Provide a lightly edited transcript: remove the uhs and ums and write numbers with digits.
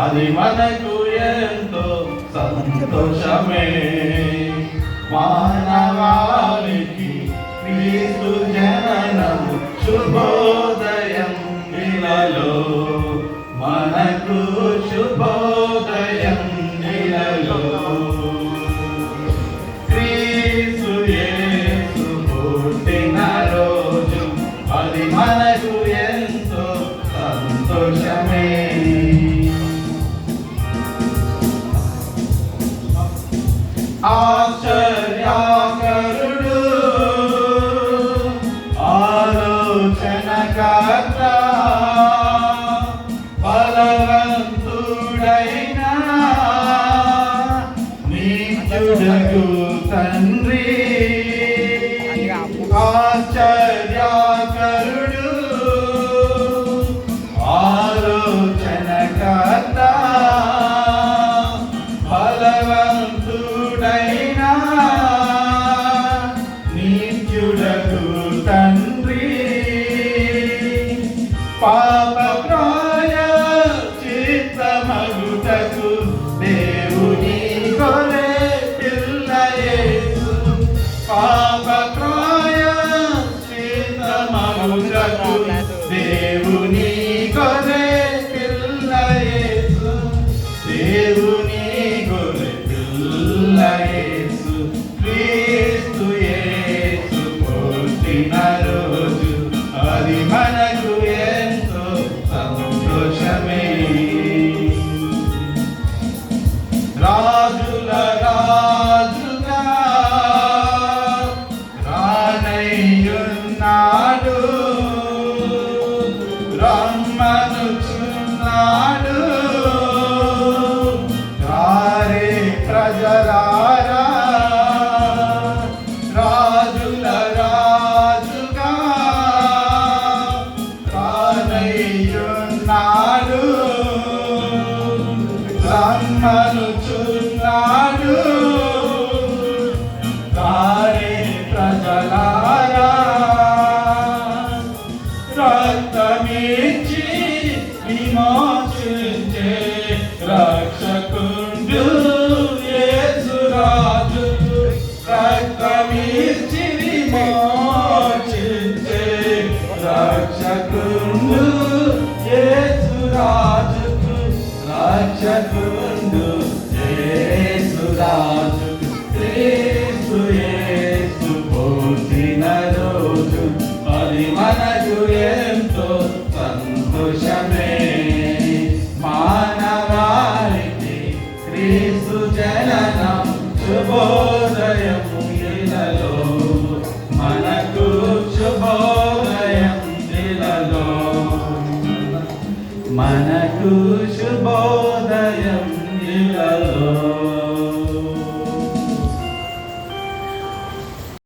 అది మనకు ఎంతో సంతోషమే. మానవాళికి క్రీస్తు జననము శుభోదయం ఇలలో, మనకు శుభోదయం ఇలలో. క్రీస్తు యేసు పుట్టిన రోజు అది మనకు ఎంతో సంతోషమే. ఆశ్చర్యకరుడు ఆలోచనకర్త బలవంతుడైన నిత్యుడగు తండ్రి. ఆశ్చర్యకరుడు ఆలోచనకర్త బలవంతుడైన నిత్యుడగు తండ్రి. పాప ప్రాయశ్చిత్తమగుటకు దేవుని కొరే పిల్ల యేసు. పాప ప్రాయశ్చిత్తమగుటకు దేవుని కొరే పిల్ల యేసు. దేవుని కొరే పిల్ల యేసు. క్రీస్తు యేసు పుట్టిన రోజు అది మనకు ఎంతో సంతోషమే. రాజుల రాజుగా రానయ్యున్నాడు, రమ్మనుచున్నాడు. రారే ప్రజలారా, రాజుల రాజుగా రానయ్యున్నాడు, రమ్మనుచున్నాడు. రారే ప్రజలారా, రక్తమిచ్చి విమోచించే రక్షకుండు యేసురాజు. రక్తమిచ్చి విమోచించే రక్షకుండు యేసురాజు. రక్షకుండు యేసురాజు. క్రీస్తు యేసు పుట్టిన రోజు అది మనకు ఎంతో సంతోషమే. మానవాళికి క్రీస్తు జననం శుభోదయము ఇలలో, మనకు శుభోదయం ఇలలో, మనకు శుభోదయం